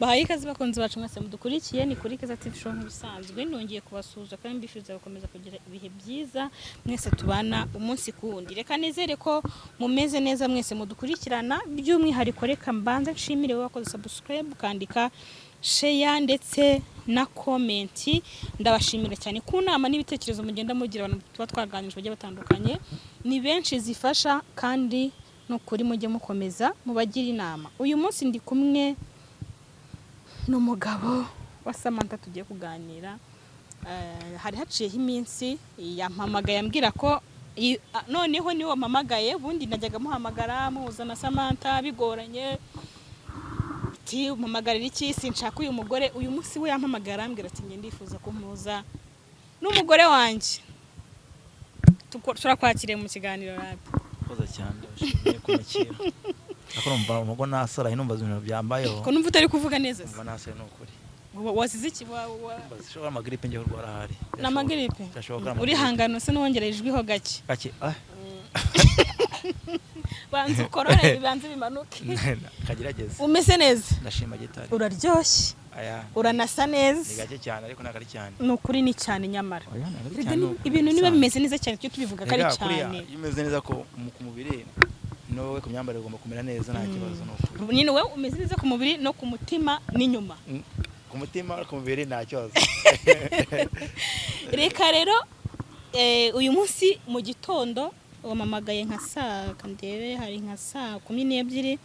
bahaye ikaze bakunze bacu mwese mudukurikiye ni kuri Keza TV show nk'ibisanzwe nongeye kubasuhuza kandi mbifuriza gukomeza kugira ibihe byiza mwese tubana umunsi kuwundi. Reka nizere ko mumeze neza mwese mudukurikirana, by'umwihariko reka mbanze nshimire wakoze subscribe kandika share ndetse na comment. Ndabashimira cyane ku nama n'ibitekerezo mugenda mugira abantu tuba twaganije bagiye batandukanye, ni benshi zifasha kandi no kuri mujye mukomeza mubagira inama. Uyu munsi ndi kumwe n'umugabo wa Samatha tugiye kuganira. Hari haciyeho iminsi yampamagaye ambwira ko noneho niwo mpamagaye, ubundi najyaga muhamagara muhuza na Samatha bigoranye, mpamagarira iki sinshaka uyu mugore. Uyu munsi we yampamagara ambwira ati nge ndifuza kumuza n'umugore wanjye, tukora kwakire mu kiganiro rapi. Koza cyane bashimiye kumukira. Ako numva umugo nasara inumva ibintu byambayeho. Ko numva utari kuvuga neza. Numva nasara n'ukuri. Wazize iki Bashobora amagripe nje urwara hari. Na magripe. Uri hangano se n'wongera ijwiho gake. Gake Banze korora bibanze bimanuke. Kagerageze. Umeze neza. Ndashima gitari. Uraryoshye. Aya. Uranasa neza. Ni gake cyane ariko nagari cyane. Nukuri ni cyane nyamara. Ibintu niba bimeze neza cyane cyo tubivuga kari cyane. Imeze neza ko ku mubiri no we ku myambarire ugomba kumera neza nta kibazo no. Nyine we umeze neza ku mubiri no ku mutima n'inyuma. Ku mutima ku mubiri nta kibazo. Reka rero uyu munsi mu gitondo wamamagaye nka saa kandebe hari nka saa 12:42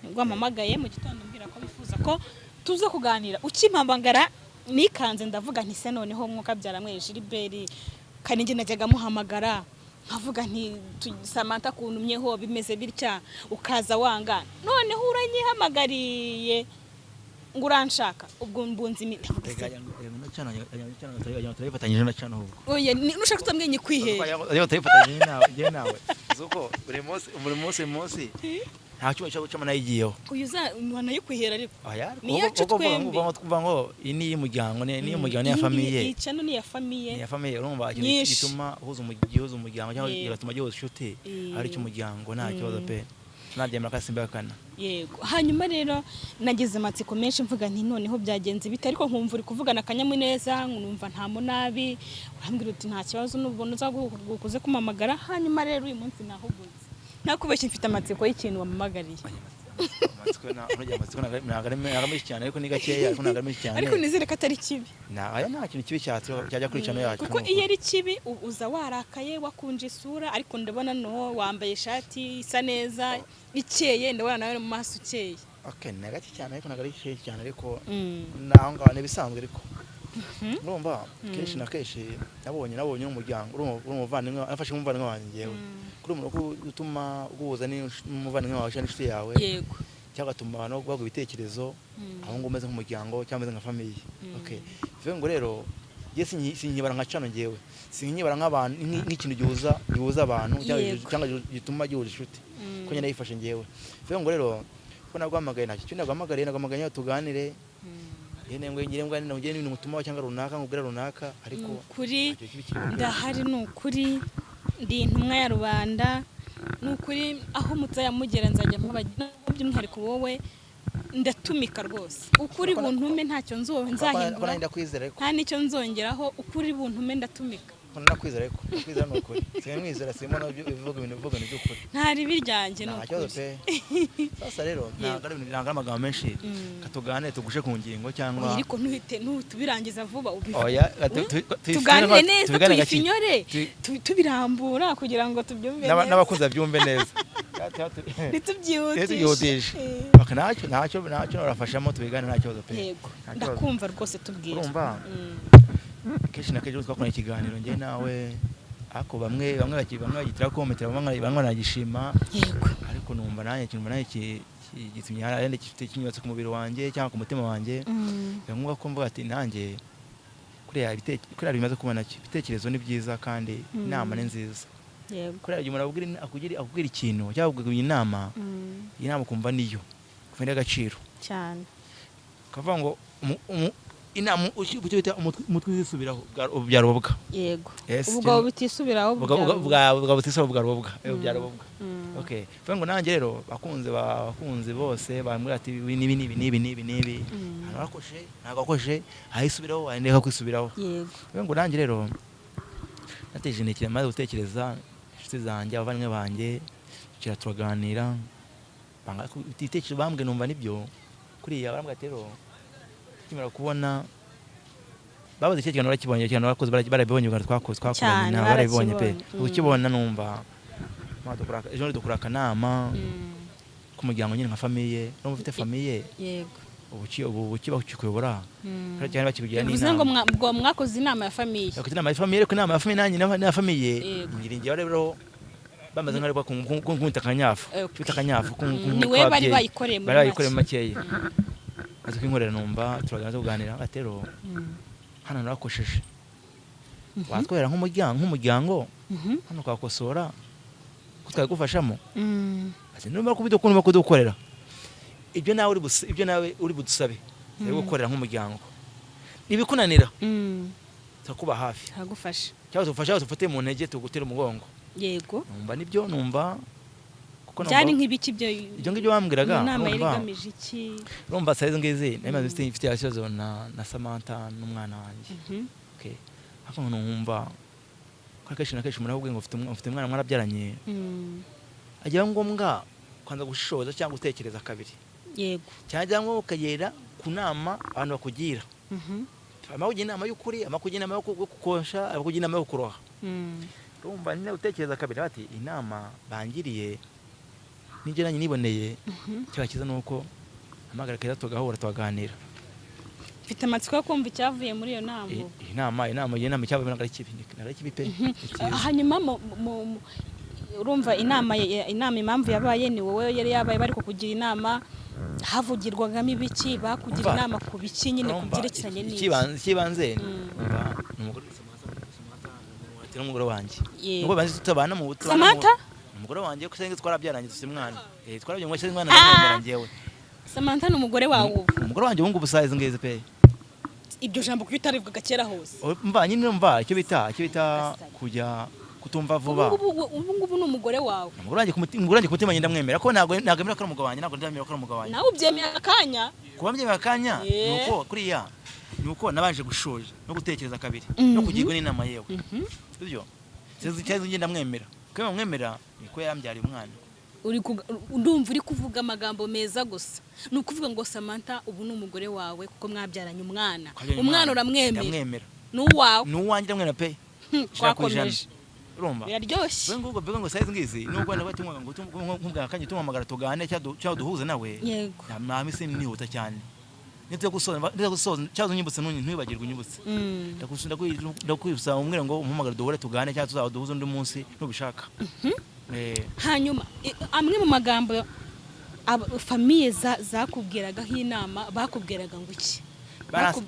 ubwo wamamagaye mu gitondo mbwira ko bifuza ko tuza kuganira. Ukimpambangara nikanze ndavuga nti se noneho mwuka byaramwe Gilbert kandi nge najyaga muhamagara nkavuga nti Samatha kuntumyeho bimeze bitya ukaza wanga, noneho uranyihamagariye nguranshaka ubwo mbunzi ni turayifatanyije na cyane ubwo. Oya nushaka utamwenye kwihera. Yo turayifatanyije nawe zuko buri munsi nta cyo cyo cyama nayigiyeho. Uyuza wanayikwihera ariko. Aya uko kuva ngo ini y'umuryango ni umuryango ya famille. Icano ni ya famille. Ni ya famille urumva gituma uhuza umuryango cyangwa igatuma gihuza inshuti ari cyo umuryango nta kibazo pe. Nadyemera kasimbakana. Yego. Hanyuma rero nageze amatsiko menshi mvuga nti noneho byagenze bite, ariko nkumva uri kuvugana akanyamuneza nkumva nta munabi, urambwira uti nta kibazo nubwo uzagukuze kumamagara. Hanyuma rero uyu munsi nahuguze nakubeshye mfite amatsiko y'ikintu wamamagariye. Amatsiko nagarame cyane ariko ni gakeya ariko nagarame cyane. Ariko nizere ko atari kibi. Aya nta kintu kibi cyajya kuri channel yacu. Kuko iyo ari kibi uza warakaye wakunje isura, ariko ndabona no wambaye ishati isa neza ikeye, ndabona nawe mu maso ukeye. Okay, nagati cyane ariko nagari cyane ariko naho ngabane bisanzwe ariko. Urumva keshi na keshi nabonye umuryango urumuvandimwe afashe umuvandimwe wanjye ngewe. Kuri umuntu utuma uguhuza n'umuvandimwe wawe cyane inshuti yawe. Yego. Cyagatuma no bagwa ibitekerezo aho ngo umeze nk'umuryango cyangwa nka famille. Okay. Bivuga ngo rero yesi sinyibara nka cano ngewe. Sinyibara nk'abantu nk'ikintu gihuza abantu cyangwa gituma gihuza inshuti. Ko nyine yifashe ngewe. Bivuga ngo rero ko nagwamagaye nta cyo nagwamagaye tuganire. Yene ngwe n'ibintu mutuma cyangwa runaka ngubwira runaka ariko kuri ndahari n'ukuri ndi intumwa ya rubanda n'ukuri aho mutayamugera nzajya mpabagira by'umwihariko wowe ndatumika rwose. Ukuri buntume ntacyo nzahindura nta nicyo nzongeraho. Ukuri buntume ndatumika. Nakwizera ariko kwizera n'ukuri mwizera simo no bivuga ibintu by'ukuri ntari biryanjye no cyo pe. Sasa rero nanga amagambo menshi katugane tugushe ku ngingo cyangwa ariko ntubirangiza vuba ubivuga. Oya tuganire neza tuyifinyore tubirambura kugira ngo tubyumve neza n'abakuza byumve neza. Nitubyihutishe. Ntacyo urafashamo tubigane nta kibazo pe. Yego ndakumva rwose tubwire. Urumva keshi na keshi twakora ikiganiro nge nawe ako bamwe bagitira kometera bamwe banagishima. Yego. Ariko numva nanjye gitumye yarende gifite kinyubatse ku mubiri wanjye cyangwa ku mutima wanjye. Bamwe ko mvuga ati nanjye kuri bimaze kubona ibitekerezo ni byiza kandi inama ni nziza. Yego. Kuri umuntu akubwira ikintu cyangwa akubwira inama kumva niyo kufenda agaciro cyane. Kavuga ngo inama ucyo bita umutwe uzisubiraho byarobwa yego ubugabo bitisubiraho ubugabo butisubiraho bwarobwa byarobwa okay ngo nanjye rero bakunze bose bambwira ati nibi nagakoshe ahisubiraho andeka kwisubiraho yego ngo nanjye rero nateje intege maze gutekereza inshuti zanjye abavanywe banjye turaganira banga ititekerezo bambwe numva nibyo kuriya barambwira ati rero kimara kubona babaze icyo kintu barakibonye cyane barakoze barabibonye twakoranye barabibonye pe ukibona numva ejo dukora akanama k'umuryango nyine nka famiye no mufite famiye yego ubu kiba kikuyobora cyane bakikugira n'inama ngo mwakoze inama ya famiye inama ya famiye ariko inama ya famiye nanjye na famiye ngiringiye rero bamaze nk'ari kumwita akanyafu ni we bari bayikoreye muri makeya azi kwinkorera numva turaganira kuganira atero hano narakosheje watwera nk'umuryango hano kwakosora kutwagufashamo ati numva kudukorera ibyo nawe uri budusabe rero gukorera nk'umuryango nibikunanira turakuba hafi agufasha cyangwa tufasha tufate mu ntege tugutera umugongo yego numva nibyo numva byari nk'ibiki ibyo ngibyo bambwiraga inama yarigamije iki urumva size ngize namaze mfite ikibazo na Samatha n'umwana wanjye okay hako numva kwakeshi nakeshi murahubwe ngo ufite umwana mwarabyaranye ajya ngombwa kwanza gushishoza cyangwa gutekereza kabiri yego cyajya ngo ukagera ku nama abantu bakugira amakugira inama y'ukuri amakugira inama yo gukosha amakugira inama yo kuroha urumva nyine utekereza kabiri bati inama bangiriye nijye niboneye cyo kiza nuko amagara keza tugahura tuganira mfite amatsiko yo kumva icyavuye muri iyo nama inama cyavuye nagari kibi pe hanyuma urumva inama impamvu yabaye ni wowe yari yabaye bari kukugira inama havugirwagamo ibiki bakugira inama ku biki nyine kubyerekeranye n'iki kibanze n'umugore wanjye ngo banze tutabana mu Samatha umugore wanjye ko senga twarabyaranye dufite umwana twarabye ngo umwana n'umwana ngewe Samatha n'umugore wawe umugore wanjye ubungu busayize ngeze pe ibyo jambo kwitarivuga kera hose mva nyine mva icyo bita kujya kutumva vuba ubu n'umugore wawe umugore wanjye kumutima ngenda mwemera ko ntago emera ko umugabo wanjye ntago ndamera ko umugabo wanjye nawe ubyemeye akanya kuba mbyemeye akanya nuko kuriya nuko nabanje gushoje no gutekereza kabiri no kugirwa n'inama yewe ibyo cyazo ngenda mwemera ko mwemera niko yarambyariye umwana ndumva uri kuvuga amagambo meza gusa ni ukuvuga ngo Samatha ubu n'umugore wawe kuko mwabyaranye umwana uramwemera n'uwanjye ndamwemera pe twakomeje urumva biraryoshye bego ngo size ngizi nubwo nawe tumwe ngo nkubwa kanje tumamagara tugane cyangwa duhuze nawe yego namisi nihuta cyane nityo gusoza cyazo nyibutse ntwibagirwa unyibutse ndakwibutsa umwere ngo umpamagara duhure tugane cyangwa tuzaba duhuze undi munsi nubishaka hanyuma amwe mu magambo famiye zakubwiragaho inama bakubwiraga ngo iki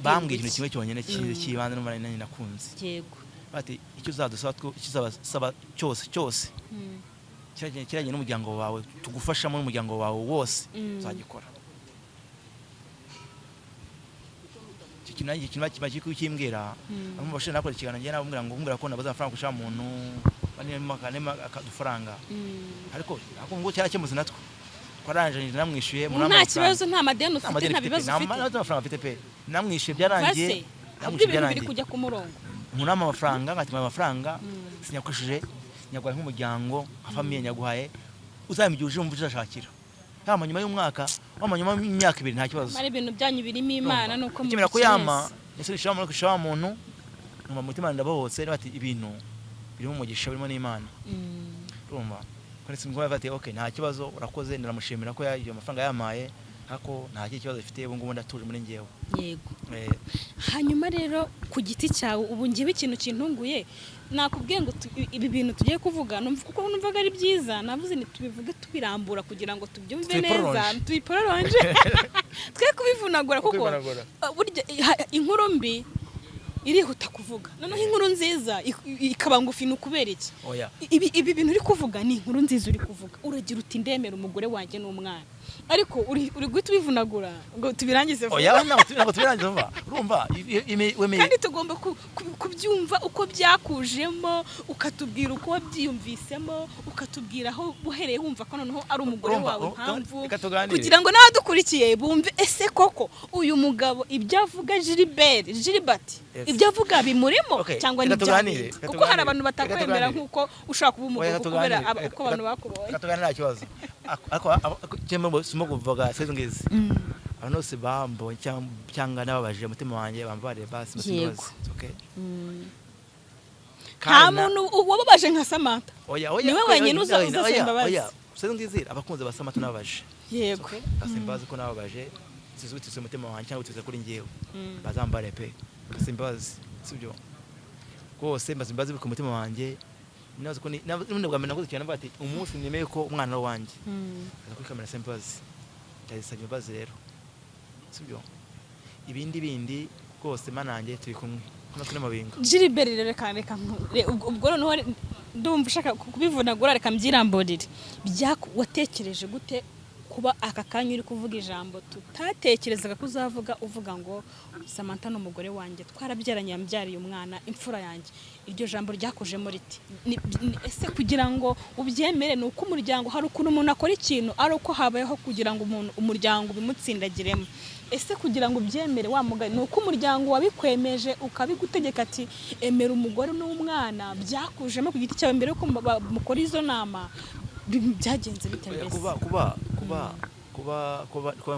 bambwiye ikintu kimwe cyonyine kibanze n'umwana nani nakunze yego bati icyo uzadusaba cyose kiranye n'umuryango wawe tugufashamo n'umuryango wawe wose uzagikora ikintu kiba kimbwira bamwe bashaka nakora ikiganiro njye nabumvira ngo umbwira ko nabaza amafaranga kushaka umuntu banema akadufaranga ariko ngo cyarakemutse natwe twaranje namwishuye nta kibazo nta madeni ufite nta bibazo ufite nta amafaranga afite pe namwishuye byarangiye biri kujya ku murongo nkunama amafaranga ngatima amafaranga sinyakoresheje nyagwaye nk'umuryango nka famiye nyaguhaye uzamijuje umva uzashakira hama nyuma y'umwaka wamanyuma y'imyaka 2 nta kibazo ari ibintu byanyu birimo Imana nuko mu kimera ko yama ese ishama no kushaba umuntu numva mutima ndabahotse bati ibintu birimo umugisha birimo n'Imana urumva kandi singoye bati okay nta kibazo urakoze ndaramushimira ko yaje amafaranga yamaye hako nta kibazo ifite ubu ngubu ndatuje muri ngewe yego hanyuma rero ku giti cyawe ubu ngiye ikintu kintunguye nakubwiye ngo ibi bintu tugiye kuvuga kuko numvaga ari byiza navuze ni tubivuge tubirambura kugira ngo tubyumve neza tuyipororoje twe kubivunagura kuko burya inkuru mbi irihuta kuvuga noneho inkuru nziza ikaba ngufi n'ukubera iki ibi bintu uri kuvuga ni inkuru nziza uri kuvuga uragira uti ndemera umugore wanjye n'umwana ariko uri guhita ubivunagura ngo tubirangize vuba. oya ntabwo tubirangiza vuba urumva kandi tugomba kubyumva uko byakujemo ukatubwira uko wabyiyumvisemo ukatubwira aho uhereye wumva ko noneho ari umugore wawe impamvu kugira ngo nawe dukurikiye bumve ese koko uyu mugabo ibyo avuga Gilbert ibyo avuga bimurimo cyangwa ni byane kuko hari abantu batakwemera nkuko ushaka kuba umugabo kubera uko abantu bakubonye. Katuganira kibazo ako cyembo simo kuvuga sezo ngizi abantu bose bambonye cyangwa nababaje umutima wanjye bambare basi masibazi. Okay nta muntu wababaje nka Samatha. Oya niwe wenyine uzasemba bazi. Sezo ngizi abakunze ba Samatha nababaje. Yego asembazi ko nababaje sizubitse umutima wanjye cyangwa utse kuri ngewe bazambare pe asembazi sibyo kose mbasimbazi ku mutima wanjye nazo ko n'ubundi bwa mbere nakoze cyane bati umunsi nemeye ko umwana wanjye kuri kamera sembazi cyayisabye bazi rero sibyo ibindi kose manange turi kumwe n'akuri mabinga Gilbert reka ubwo noneho ndumva ushaka kubivunagura reka mbyiramburire watekereje gute kuba aka kanya uri kuvuga ijambo tutatekerezaga kuzavuga uvuga ngo Samatha n'umugore wanjye twarabyaranye yambyariye umwana imfura yanjye iryo jambo ryakujemo riti ese kugira ngo ubyemere nuko umuryango hari ukuntu umuntu akora ikintu ari uko habayeho kugira ngo umuryango bimutsindagiremo ese kugira ngo ubyemere wa mugani nuko umuryango wabikwemeje ukabigutegeka ati emera umugore n'umwana byakujemo ku giti cyawe mbere yuko mukora izo nama byagenze bite mbese kuba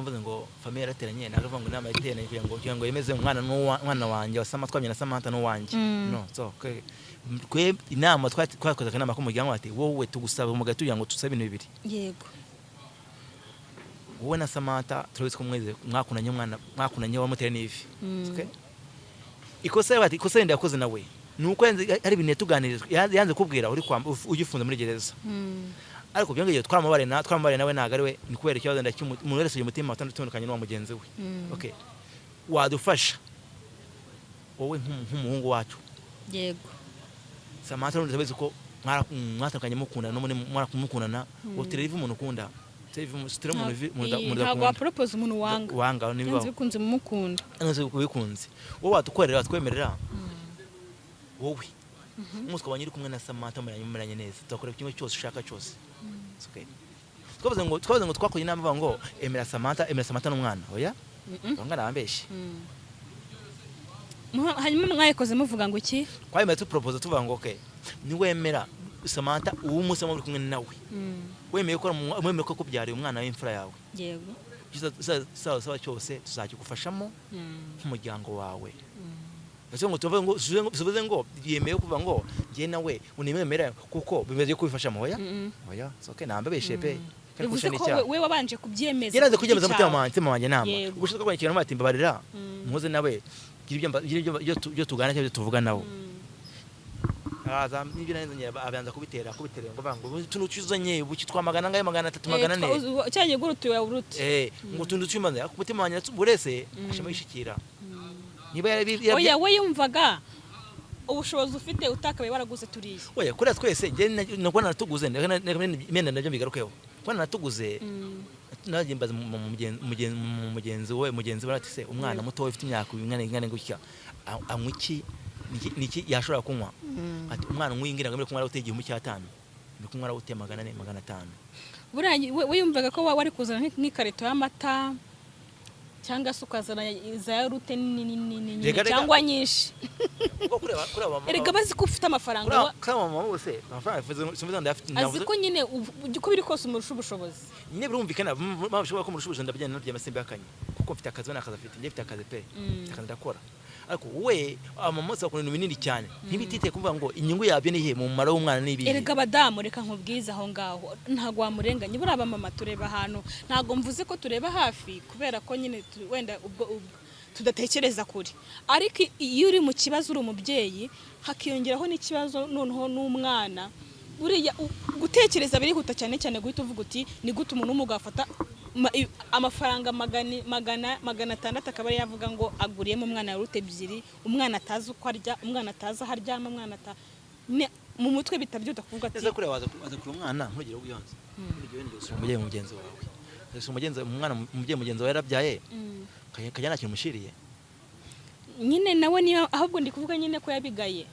mvuze ngo famille yarateranye nagavuga ngo inama yateranye kugira ngo yemeze umwana wanjye wa Samatha twamye na Samatha n'uwanjye no so kwe inama twakoze kanama ko muryango ati wowe tugusaba umugabo tugira ngo tusabe ibintu bibiri. Yego wowe na Samatha turabitse ko mwakunanye mwakunanye wamuteye n'ivi. Okay ikosa yenda yakoze nawe nuko ari ibintu tuganiriza yanze kubwira uri ugifunze muri gereza ariko byongeye twamubare nawe ntago we ni kubera ikibazo umuntu wese umutima watandukanye n'uwa mugenzi we. Okay wadufasha wowe nk'umuhungu wacu. Yego Samatha n'undi tabizi ko mwatandukanye mukundana no mukundana utireva umuntu ukunda sitira umuntu ntabwo wa propose umuntu wanga niba bikunze mumukunda bikunze wowe watukorera watwemerera wowe umunsi twabanye uri kumwe na Samatha muranye neza tukakora kimwe cyose ushaka cyose. Okay twavuze ngo twakoye inama ngo emera Samatha n'umwana oya bangana bambeshe hanyuma mwayikoze muvuga ngo iki kwayemera tu propose tuvuga ngo okay ni wemera Samatha uwo munsi muri kumwe nawe wemeye ko kubyara umwana w'imfura yawe. Yego sawa cyose tuzakigufashamo nk'umuryango wawe. Base ngo tuvuze ngo yemeye kuvuga ngo ngiye nawe unemera kuko bimeze ko bifashamo oya so okay nambe beshepe bivuze ko we wabanje kubyemeza yaraze kubyemeza mutima wanjye nama ugushaka ko ikintu batimba barira muze nawe ibyo tugana cyangwa tuvuga nawe n'ibyo nanzanye abanza kubitera ngo bango tuntu cyuzanye buki twamagana ngaye 300 cyanye gurutu ya urute ngo tuntu cyumanze ku mutima wanjye burese ashima yishikira niba oya we yumvaga ubushobozi ufite utakabaye waraguze turiye oya kuri twese nge nako natuguze mena nabyo bigarukeho kwa natuguze naje mbaza mugenzi we ati se umwana muto ufite imyaka ingana gutya amwiki niki yashobora kunywa ati umwana mwingira ngo kumara utege 1500 ndi kumara ute 400 500 buranye we yumvaga ko wari kuzana nk'ikarito y'amata cyangwa se ukazana za rute nini cyangwa nyinshi erega bazi ko ufite amafaranga kama mama bose amafaranga simvuze ndafite azi ko nyine uko biri kose umurusha ubushobozi nyine birumvikana bashobora ko umurusha ubushobozi ndabijyana no ry'amasimbi yakanye kuko mfite akazi n'akazi afite njye mfite akazi pe akazi ndakora ariko we amamoza kuntu binini cyane ntibitite kuvuga ngo inyungu yabyo nihe mu mumaro w'umwana nibi erega badamu reka nkubwiza aho ngaho ntago wamurenganye buraba mama tureba hano ntago mvuze ko tureba hafi kubera ko nyine wenda ubwo tudatekereza kuri ariko iyo uri mu kibazo uri umubyeyi hakiyongeraho n'ikibazo noneho n'umwana buriya gutekereza birihuta cyane guhita uvuga uti ni gute umuntu umugafata amafaranga 600 akaba yavuga ngo aguriyemo umwana ya rute 2 umwana atazi uko arya umwana atazi aharyama umwana mu mutwe bitabyuta kuvuga ati ese kure waza kuri umwana ntugire ubuyonze ntugire wende usura mugenzi wawe ese umwana umubyeyi mugenzi wawe yarabyaye kajya nta kintu mushiriye nyine nawe niyo ahubwo ndi kuvuga nyine ko yabigaye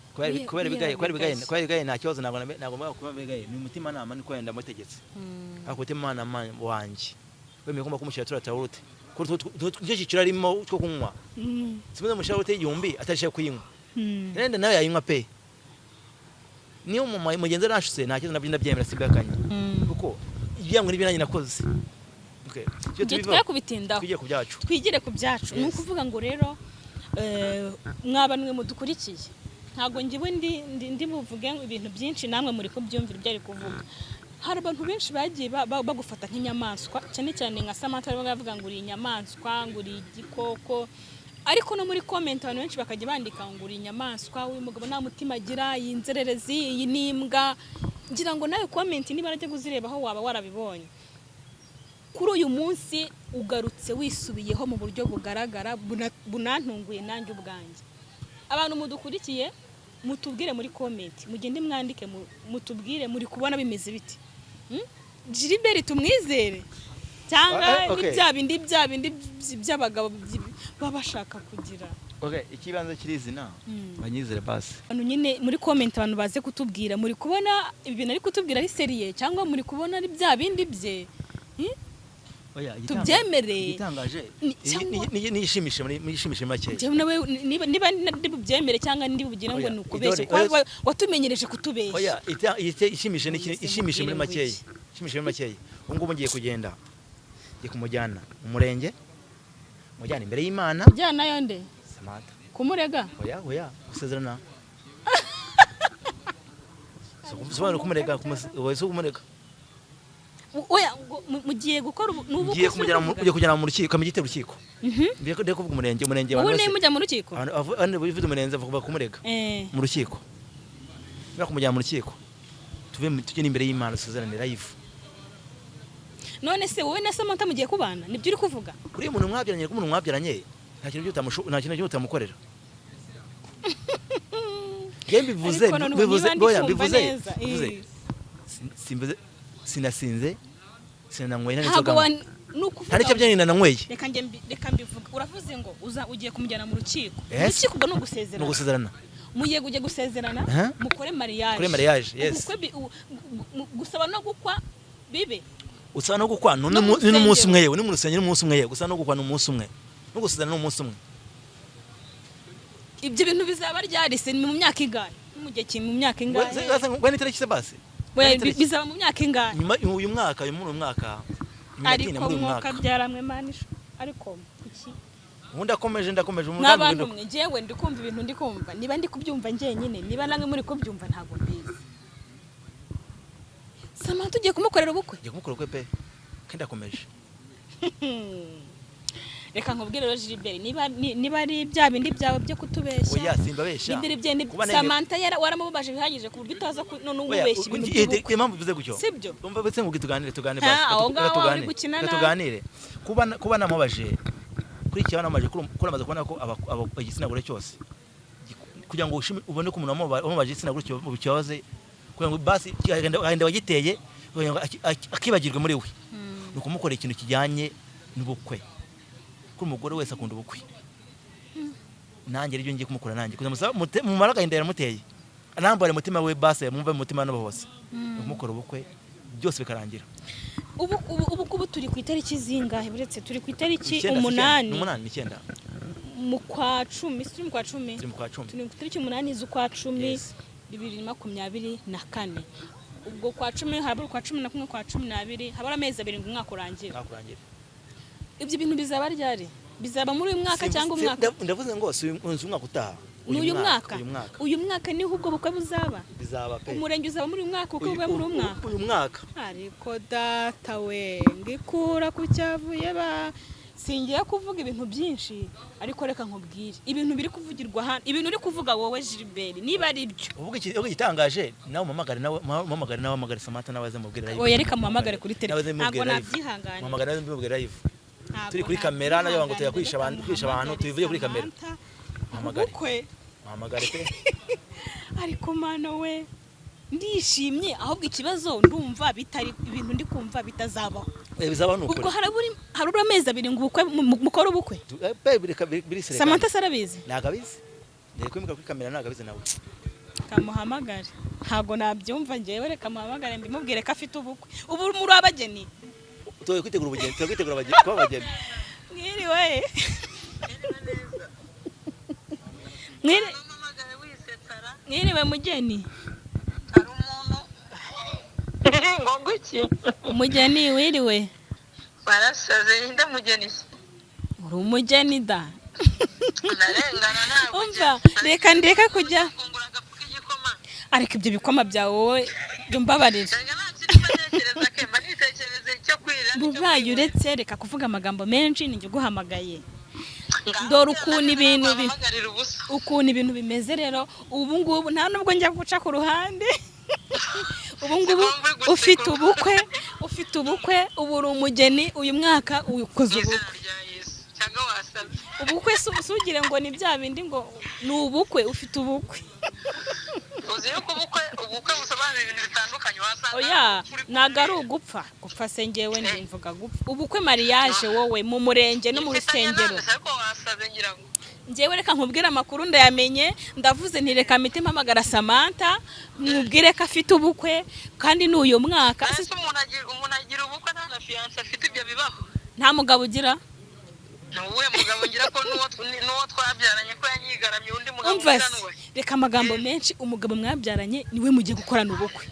kubera bigaye nta kibazo ntabwo kuba bigaye ni umutima nama niko yenda mutegetse ariko umutima nama wanjye wemeye ko kumushyira turatawurute nicyo cyiciro arimo cyo kunywa simuze mushira urute igihumbi atarishaka kuyinywa nenda nawe yayinywa pe niyo mugenzi arashuse nta kibazo nabyo ndabyemera simbakanye kuko ibyamwe n'ibyo nanjye nakoze tujye kubitindaho twigire ku byacu ni ukuvuga ngo rero mwabanwe mudukurikiye ntabwo ngiwe ndi buvuge ibintu byinshi namwe muri kubyumvira ibyo ari kuvuga hari abantu benshi bagiye bagufata nk'inyamaswa cyane cyane nka Samatha bavuga ngo uri inyamaswa ngo uri igikoko ariko no muri comment abantu benshi bakajya bandika ngo uri inyamaswa uyu mugabo nta mutima agira yinzererezi iyi nimbwa ngira ngo nawe comment niba arajya kuzireba aho waba warabibonye kuri uyu munsi ugarutse wisubiyeho mu buryo bugaragara bunantunguye nanjye ubwanjye abantu mudukurikiye mutubwire muri comment mugende mwandike mutubwire muri kubona bimeze biti Gilbert tumwizere cyangwa ni bya bindi by'abagabo babashaka kugira ikibanza kirizina banyizere basi abantu nyine muri comment abantu baze kutubwira muri kubona ibintu ari kutubwira ari seriye cyangwa muri kubona ari bya bindi bye tubyemereye igitangaje nishimishe make niba ndibubyemere cyangwa ndibugira ngo ni ukubeshya watumenyereje kutubeshya ishimishe muri makeya ubu ngubu ngiye kugenda ngiye kumujyana mu murenge mujyana imbere y'Imana ujyana yonde Samatha kumurega oya gusezerana sobanura kumurega kumurega oya mugiye gukora nubu ngiye kujyana mu rukiko mu rukiko mbiye ko kuvuga umurenge wowe ne mujya mu rukiko ane bivuze umurenze vuga kumurega mu rukiko bira kumujyana mu rukiko tujye imbere y'Imana sezerane live none se wowe na Samatha mugiye kubana nibyo uri kuvuga kuri umuntu mwabyaranye nta kintu utamukorera bivuze sinasinze sinanyweye nta nicyo byanina nanyweye reka mbivuga uravuze ngo ugiye kumujyana mu rukiko urukiko ubwo no gusezerana mugiye kujya gusezerana mukore mariage yes gusaba no gukwa bibe usaba no gukwa n'umunsi umwe yewe ni mu rusengero n'umunsi umwe yewe gusaba no gukwa n'umunsi umwe no gusezerana n'umunsi umwe ibyo bintu bizaba ryarise mu myaka ingahe mu gihe mu myaka ingahe ngo ni tariki se basi bizaba mu myaka ingahe uyu mwaka ariko mwaka byaramwe manisho ariko kuki ndakomeje n'abantu mwe ngewe ndikumva ibintu ndikumva niba ndi kubyumva ngenyine niba namwe muri kubyumva ntago mbizi Samatha ugiye kumukorera ubukwe ngiye kumukora ubukwe pe kandi akomeje reka nkubwire rero Gilbert niba ari bya bindi byawe byo kutubeshya oya simbabeshya Samatha waramubabaje bihagije ku buryo utaza none ubeshya ibintu impamvu bivuze gutyo sibyo umva betse ngo tuganire basi tuganire kuba namubaje kuri iki namaje kuramaze kubona ko igitsina gore cyose kugira ngo ubone ko umuntu wamubaje igitsina gore mu bicabaze kugira ngo basi agenda wagiteye akibagirwe muri we ni ukumukorera ikintu kijyanye n'ubukwe ko umugore wese akunda ubukwe nanjye ryo ngiye kumukora nanjye kuza mu maraga indera muteye anambare mutima we base mumve mutima n'abo bose kumukora ubukwe byose bikarangira ubu turi ku itariki zingahe buretse turi ku itariki 8 mu kwa 10 turi mu kwa 10 turi ku itariki 8 z'ukwa 10 2024 ubwo kwa 10 habura kwa 11 kwa 12 habura amezi 7 ngo umwaka urangira ibyo bintu bizaba ryari bizaba muri uyu mwaka cyangwa umwaka ndavuze ngo si umwaka utaha uyu mwaka niho ubwo bukwe buzaba pe umurenge uzaba muri uyu mwaka uko ube muri uyu mwaka ariko data we ngikura ku cyavuye singiye kuvuga ibintu byinshi ariko reka nkubwire ibintu biri kuvugirwa hano ibintu uri kuvuga wowe Gilbert niba ari byo uvuga igitangaje nawe mamagare Samatha nawe azamubwira oya reka muhamagare kuri telefone ntabwo nabyihangana mamagare azamubwira live turi kuri kamera nayo ngo tuyakwisha abantu tubivuye kuri kamera muhamagare pe ariko mana we ndishimye ahubwo ikibazo ndumva bitari ibintu ndi kumva bitazabaho bizaba nukuri ubwo harabura amezi abiri ngo ubukwe mukora ubukwe Samatha sarabizi nagabizi ndere kwimika kuri kamera nagabizi nawe kamuhamagare ntago nabyumva ngewe reka muhamagare mbimubwire ko afite ubukwe ubu muri abageni tugiye kwitegura ubugeni abageni mwiriwe mwiriwe mugeni ari umuntu ngo nguki umugeni wiriwe barasaze nda mugeni uri umugeni da narengana ntabwo umva reka kujya ariko ibyo bikoma byawe wowe mbabarira bubaye uretse reka kuvuga amagambo menshi ninjye uguhamagaye dore ukuntu ibintu bimeze rero ubu ngubu nta nubwo njya guca ku ruhande ubu ngubu ufite ubukwe ubu uri umugeni uyu mwaka ukoze ubukwe usugire ngo ni bya bindi ngo ni ubukwe ufite ubukwe uzi yuko ubukwe busobanura ibintu bitandukanye wasanga oya naga ari ugupfa gupfa se ngewe ndimvuga gupfa ubukwe mariage wowe mu murenge no mu rusengero ngewe reka nkubwire amakuru ndayamenye ndavuze nti reka mite mpamagara Samatha nkubwire ko afite ubukwe kandi n'uyu mwaka umuntu agira ubukwe nta na fiance afite ibyo bibaho nta mugabo ugira nuwe mugabo ngira ko nuwo twabyaranye ko yanyigaramye undi mugabo ngira nuwe reka amagambo menshi umugabo mwabyaranye niwe mugiye gukorana ubukwe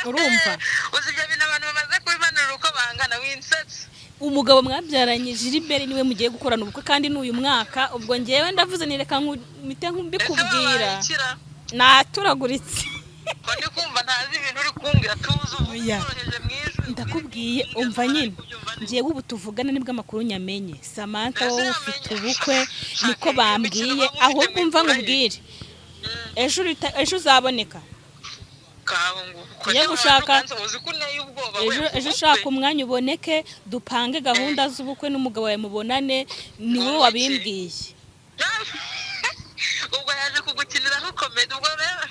urumva uzi ibyo bintu abantu bamaze kubimanura uko bangana winsetse umugabo mwabyaranye Gilbert niwe mugiye gukorana ubukwe kandi n'uyu mwaka ubwo ngewe ndavuze ni reka nkubite mbikubwira naturaguritse kandi kumva ntazi ibintu uri kumbwira tuzi uboroheje mwijwi ndakubwiye umva nyine ngiye ubu tuvugana nibwo amakuru nyamenye Samatha wowe ufite ubukwe niko bambwiye ahubwo umva nkubwire ejo uzaboneka ejo ushaka umwanya uboneke dupange gahunda z'ubukwe n'umugabo wawe mubonane niwe wabimbwiye ubwo yaje kugukinira ntukomede ubwo rero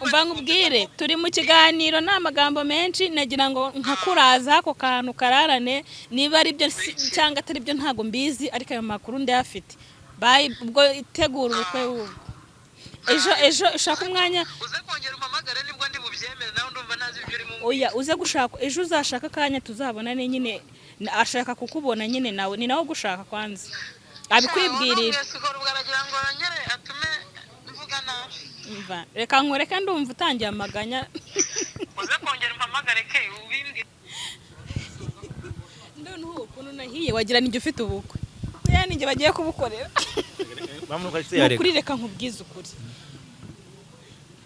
umva nkubwire turi mu kiganiro nta magambo menshi nagira ngo nkakuraza ako kantu kararane niba ari byo cyangwa atari byo ntago mbizi ariko ayo makuru ndayafite ubwo itegura ubukwe w'ubu ejo ushaka umwanya uze kongera umpamagare nibwo ndi bubyemere nawe ndumva nazi ibyo urimo oya uze gushaka ejo uzashaka akanya tuzabonane nyine ashaka kukubona nyine nawe ni nawe gushaka kwanza abikwibwirira umva reka nkoreka ndumva utangiye amaganya uze kongera umpamagare ke ubindi ndone ukuntu nahiye wagira ninjye ufite ubukwe yani ninjye bagiye kubukorera kuri reka nkubwize ukuri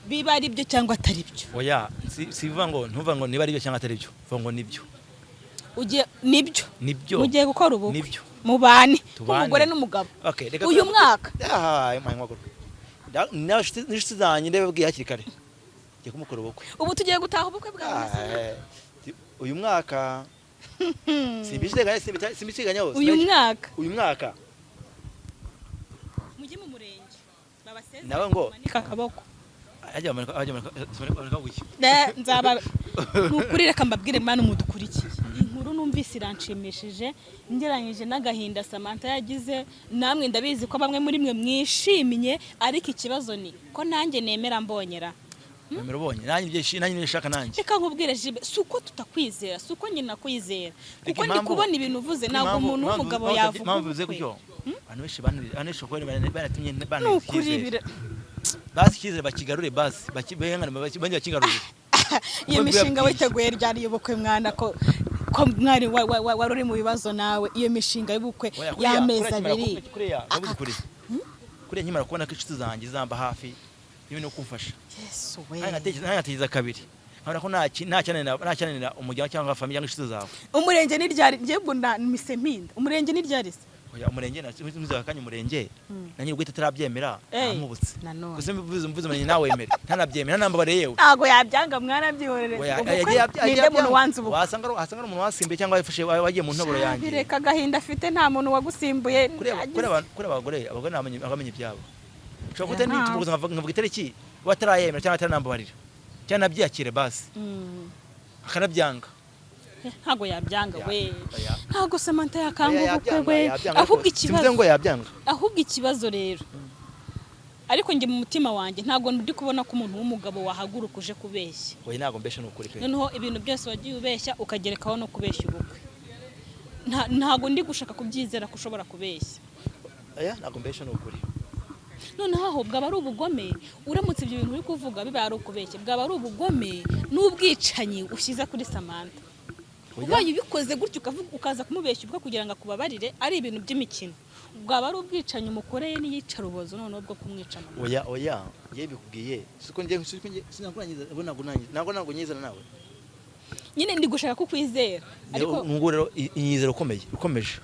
biba ari byo cyangwa atari byo oya sivuga ngo ntuvuga ngo niba ari byo cyangwa atari byo vuga ngo nibyo ugiye nibyo mugiye gukora ubukwe nibyo mubane umugore n'umugabo uyu mwaka n'inshuti zanjye ndababwiye hakiri kare ngiye kumukora ubukwe ubu tugiye gutaha ubukwe bwawe uyu mwaka simbisiganya hose uyu mwaka mujye mu murenge babaseze nawe ngo akaboko nzaba nukuri reka mbabwire mwana mudukurikiye inkuru numvise iranshimishije ngeranyije n'agahinda Samatha yagize namwe ndabizi ko bamwe muri mwe mwishimye ariko ikibazo ni ko nanjye nemera mbonyera nemera ubonye nanjye nishaka nanjye reka nkubwire jibe suko tutakwizera suko nyine nakwizera kuko ndi kubona ibintu uvuze ntabwo umuntu w'umugabo yavuga mpamvu uvuze gutyo abantu benshi banisho ko baratumye banakizera basi kizere bakigarure basi bakibengana bakigarure iyo mishinga witeguye ryari y'ubukwe mwana ko mwari wari uri mu bibazo nawe iyo mishinga y'ubukwe y'amezi abiri kuriya nkimara kubona ko inshuti zanjye zamba hafi y'ibintu kumfasha Yesu we ntategeza kabiri nkabona ko nta umuryango cyangwa famille cyangwa inshuti zawe umurenge ni ryari ngiye mbona mise mpinda umurenge ni ryari se oya umurenge ntuzi kanya umurenge nanyi ugwita tarabyemera amubutse gusa mvuze umurenge nawe wemere ntanabyemera nambabare yewe ntago yabyanga mwarabyihorereza ninde muntu wanze ubukwe wasanga umuntu wasimbuye cyangwa yafashe wagiye mu ntoboro yanjye bireka gahinda afite nta muntu wagusimbuye kuri abagore namenye ibyabo ushobora kuta nitubuza nkavuga itariki batarayemera cyangwa ataranambabarira cyangwa nabyakire basi akanabyanga ntago yabyanga we Oya. ntago Samatha yakanga Oya, ubukwe yabyanga, we yabyanga, ahubwo ariko simvuze ngo yabyanga. ahubwo ikibazo rero ariko njye mu mutima wanjye ntago ndi kubona ko umuntu w'umugabo wahaguruka uje kubeshya Oya ntago mbesha n'ukuri pe. noneho ibintu byose wagiye ubeshya ukagerekaho no kubeshya ubukwe ntago ndi gushaka kubyizera ko ushobora kubeshya. Oya ntago mbesha n'ukuri. noneho aho bwaba ari ubugome uramutse ibyo bintu uri kuvuga biba ari ukubeshya bwaba ari ubugome n'ubwicanyi ushyize kuri Samatha. Ubaye ubikoze gutyo ukaza kumubeshya ubwo kugira ngo akubabarire ari ibintu by'imikino bwaba ari ubwicanyi umukoreye n'iyicarubozo noneho bwo kumwicana. Oya ye bikubwiye siko ngiye sinakurangiza ntago nyizana nawe. Nyine ndi gushaka kukwizera ariko ngo rero inyizero ukomeje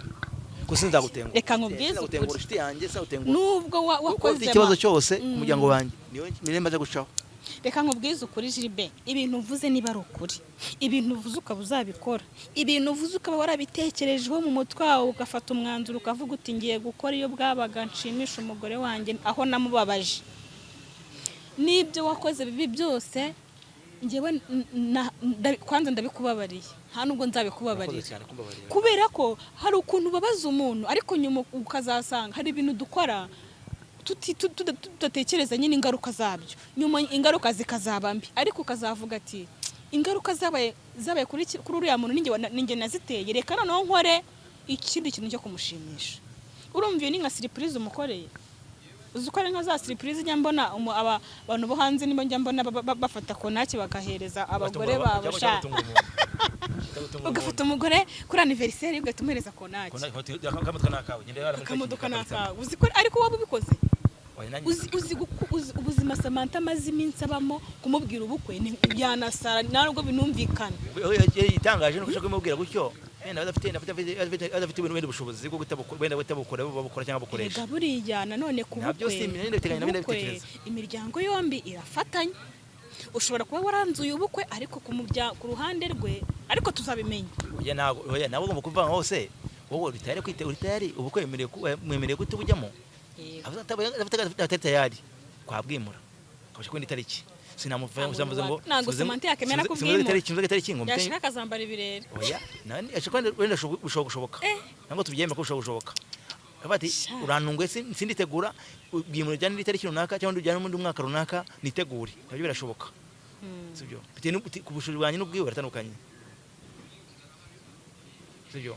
ko sinzagutenguha. Reka nkubwize ukuri inshuti yanjye sinzagutenguha nubwo wakoze ikibazo cyose umuryango wanjye niwe mirembe aje gucaho. Reka nkubwize ukuri Gilbert ibintu uvuze niba ari ukuri ibintu uvuze ukaba uzabikora ibintu uvuze ukaba warabitekerejeho mu mutwe wawe ugafata umwanzuro ukavuga uti ngiye gukora iyo bwabaga nshimisha umugore wanjye aho namubabaje n'ibyo wakoze bibi byose njyewe kwanza ndabikubabariye nta nubwo nzabikubabarira kubera ko hari ukuntu babaza umuntu ariko nyuma ukazasanga hari ibintu dukora tudatekereza nyine ingaruka zabyo nyuma ingaruka zikazaba mbi ariko ukazavuga ati ingaruka zabaye kuri uriya muntu ninjye naziteye reka noneho nkore ikindi kintu cyo kumushimisha. Urumva iyo ni nka surprise umukoreye uzi ko ari nka za surprise njya mbona abantu bo hanze niba njya mbona bafata konaki bagahereza abagore babo sha ugafata umugore kuri anniversaire ugahita umuhereza konaki akamodoka nakawe uzi ko ariko waba ubikoze uzi ubuzima Samatha amaze iminsi abamo kumubwira ubukwe yanasara ntabwo binumvikana. Itangaje no gushaka kumubwira gutyo adafite ibintu bushobozi bwo gutabukora babukora cyangwa bukoresha buriya nanone ku bukwe imiryango yombi irafatanya ushobora kuba waranzuye ubukwe ariko ku ruhande rwe ariko tuzabimenya. Oya nabo ugomba kuvuga hose wowe utayari ubukwe mwemereye gute bujyamo afite tayari kwabwimura kabasha kwenda itariki sinamuvuye ngo ntago Samatha yakemera kubwimura itariki ngo yashaka akazambara ibirere. Oya nani ashaka wenda gushoboka nango tubyemera ko gushoboka abati uranungwe sinditegura bwimura cyane n'itariki runaka cyangwa ndujyana mu mwaka runaka nitegure nabyo birashoboka sibyo bite ku bushobozi bwanyu n'ubwiwe baratandukanye sibyo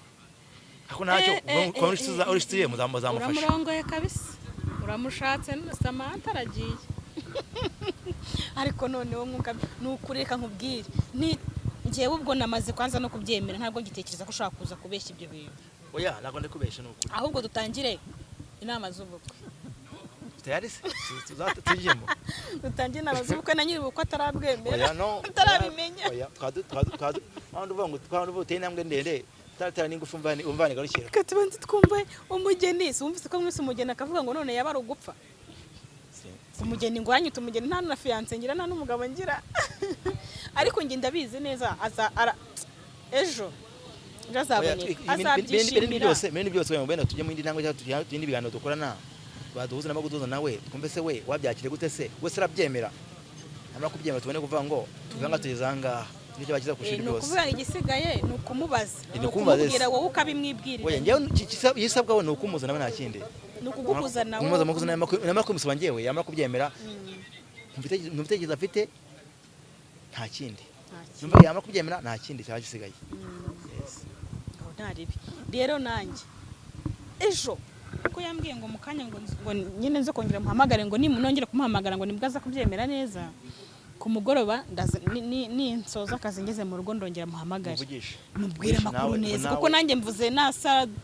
ako ntacyo kwa urishitiye muzamufasha uramurongoye kabisa uramushatse Samatha aragiye ariko noneho mwuka nukureka nkubwire ni ngiyewe ubwo namaze kwanza no kubyemera ntabwo ngitekereza ko ushaka kuza kubeshya ibyo bintu. Oya ntabwo ndikubeshya n'ukuri ahubwo dutangire inama z'ubukwe tayari se tujyemo dutangire inama z'ubukwe na nyiri ubukwe atarabwemera oya no atarabimenya oya twadu uvuga uteye intambwe ndende tatara n'ingufu umvane garukira katubanze twumve umugeni wumvise ko mwese umugeni akavuga ngo none yaba ari ugupfa umugeni ngo wanyita umugeni nta na fiance ngira nta n'umugabo ngira ariko nge ndabizi neza ejo azabishimira byose wenda tujye mu indi ntambwe cyangwa tujye ibiganiro dukorana baduhuza n'amaguduza nawe twumve se we wabyakire gute se wese arabyemera amara kubyemera tubone kuvuga ngo tuvanga tugezanga n'icyo bakiza kushira byose kuvuga igisigaye ni ukumubaza ni ukumubwira wowe ukabimwibwirira oya njyewe yisabwa we ni ukumuza nawe nta kindi ni ukugukuza nawe umuza mukuza namara kumusaba njyewe yamara kubyemera mu bitekerezo afite nta kindi numva yamara kubyemera nta kindi cyaba gisigaye rero nanjye ejo ko yambwiye ngo mukanya ngo nyine nzo kongera muhamagare ngo nongera kumuhamagara ngo nibwo aza kubyemera neza ku mugoroba ni nsoza akazi ngeze mu rugo ndongera muhamagare mubwire amakuru neza kuko nanjye mvuze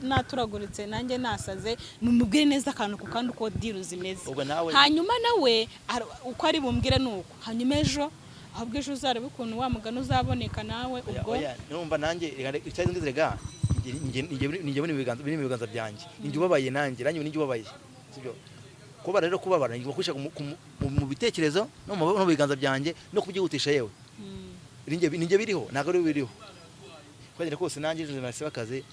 naturaguritse nanjye nasaze mubwire neza akantu ku kandi uko diru zimeze hanyuma nawe uko ari bumbwire nuko hanyuma ejo ahubwo ejo uzarebe ukuntu wa mugano uzaboneka nawe ubwo numva nanjye icyaje ngizerega njye bini biganza byanjye njye ubabaye nanjye njye ubabaye sibyo kuba rero kubabara ngiye gukusha mu bitekerezo no mu biganza byanjye no kubyihutisha yewe ninjye biriho ntago ari biriho kwagenda kose nanjye nasiba akazi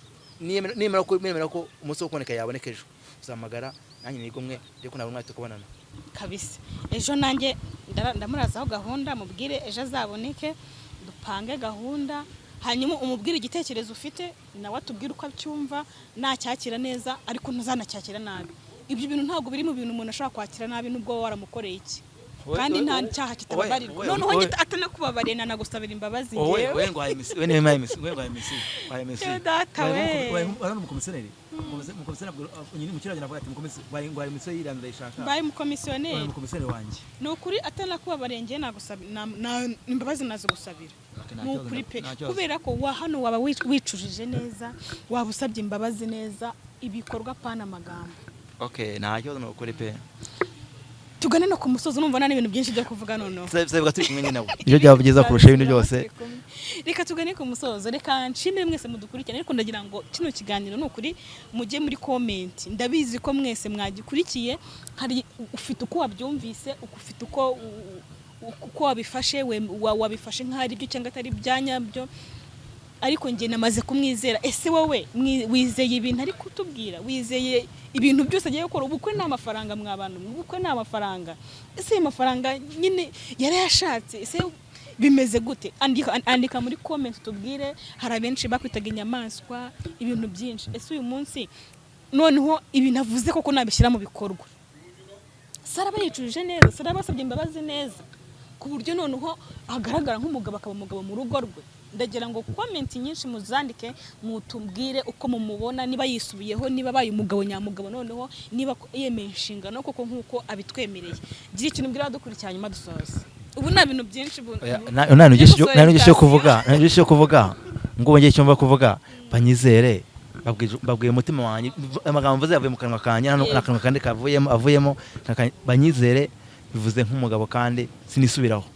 nimera ko umunsi wo kuboneka yaboneka ejo uzamagara nanjye nigomwe reko nabo mwahita kubonana kabisa ejo nanjye ndamurazaho gahunda mubwire ejo azaboneke dupange gahunda hanyuma umubwire igitekerezo ufite nawe atubwire uko acyumva, nacyakira neza ariko ntazanacyakira nabi. Ibyo bintu ntabwo biri mu bintu umuntu ashaka kwakira nabi nubwo wowe waramukoreye iki, kandi nta cyaha kitababarirwa. Noneho atanakubabariye nanagusabira imbabazi ngewe. Wowe ngo hayimisi, we niwe mayimisi, we hayimisi, hayimisi. Data we. Ari umukomisiyoneri. Umukomisiyoneri nyine mu kiragenda avuga ati umukomisiyoneri ngo hayimisi yiranda yishaka. Baye umukomisiyoneri. Umukomisiyoneri wanjye. No kuri atanakubabariye ngewe nagusabira imbabazi nazigusabira. Nukuri pe kubera ko wa hano waba wicujije neza, waba usabye imbabazi neza, ibikorwa pana amagambo. Okay, nta kibazo nukuri pe. Tugane no ku musozo numva nani ibintu byinshi byo kuvuga noneho. Sabivuga turi kumwe nawe. Ibyo byavugeza kurusha ibintu byose. Reka tugane ku musozo, reka nshimire mwese mudukurikirana, ariko ndagira ngo kino kiganiro nukuri mujye muri comment. Ndabizi ko mwese mwagikurikiye, hari ufite uko wabyumvise, ufite uko wabifashe, wabifashe nk'ari byo cyangwa atari byanyabyo, ariko nge namaze kumwizera. Ese wowe wizeye ibintu ari kutubwira? Wizeye ibintu byose agiye gukora? Ubukwe nta mafaranga mwabantu, ubukwe nta mafaranga. Ese mafaranga nyine yari yashatse, ese bimeze gute? Andika muri comment tubwire. Hari abenshi bakwitaga inyamaswa, ibintu byinshi. Ese uyu munsi noneho ibintu avuze koko nabishyira mu bikorwa? Saraba yicujije neza, Saraba asabye imbabazi neza, ku buryo noneho agaragara nk'umugabo, akaba umugabo mu rugo rwe. Ndagira ngo comment nyinshi muzandike, mutubwire uko mumubona, niba yisubiyeho, niba baye umugabo nyamugabo, noneho niba yemeye inshingano koko nkuko abitwemereye. Gira ikintu mbwira dukurikira nyuma dusoza. Ubu nta bintu byinshi nta kuvuga ngo wongeye cyumva kuvuga, banyizere, babwiye umutima wanjye, amagambo mvuze yavuye mu kanwa kanje, n'akanwa kandi avuyemo, banyizere bivuze nk'umugabo kandi sinisubiraho.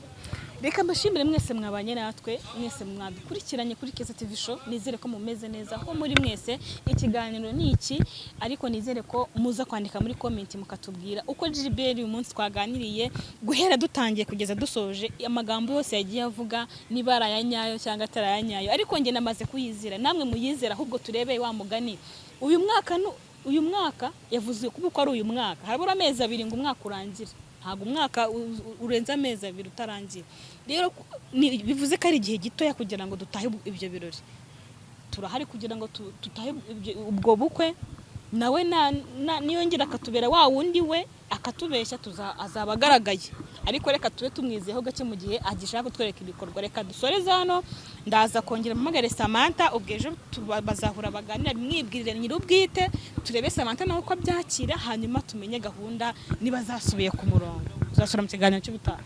Reka mbashimire mwese mwabanye natwe, mwese mwadukurikiranye kuri Keza TV show. Nizere ko mumeze neza aho muri mwese. Ikiganiro ni iki, ariko nizere ko muza kwandika muri comment mukatubwira uko Gilbert uyu munsi twaganiriye guhera dutangiye kugeza dusoje, amagambo yose yagiye avuga niba arayanyayo cyangwa atarayanyayo, ariko nge namaze kuyizira, namwe muyizera. Ahubwo turebe wa mugani, uyu mwaka yavuze kuko ari uyu mwaka, harabura amezi 2 ngo umwaka urangire. Ntabwo umwaka urenza amezi 2 utarangira. Rero bivuze ko ari igihe gitoya kugira ngo dutahe ibyo birori. Turahari kugira ngo tutahe ubwo bukwe, nawe niyongera akatubera wa wundi we akatubeshya, azaba agaragaye. Ariko reka tube tumwizeho gake mu gihe agishaka kutwereka ibikorwa. Reka dusoreze hano, ndaza kongera mpamagare Samatha, ubwejo bazahura baganira, mwibwirire nyirubwite, turebe Samatha nawe ko abyakira, hanyuma tumenye gahunda niba zasubiye ku murongo. Tuzasura mu kiganiro cy'ubutaha.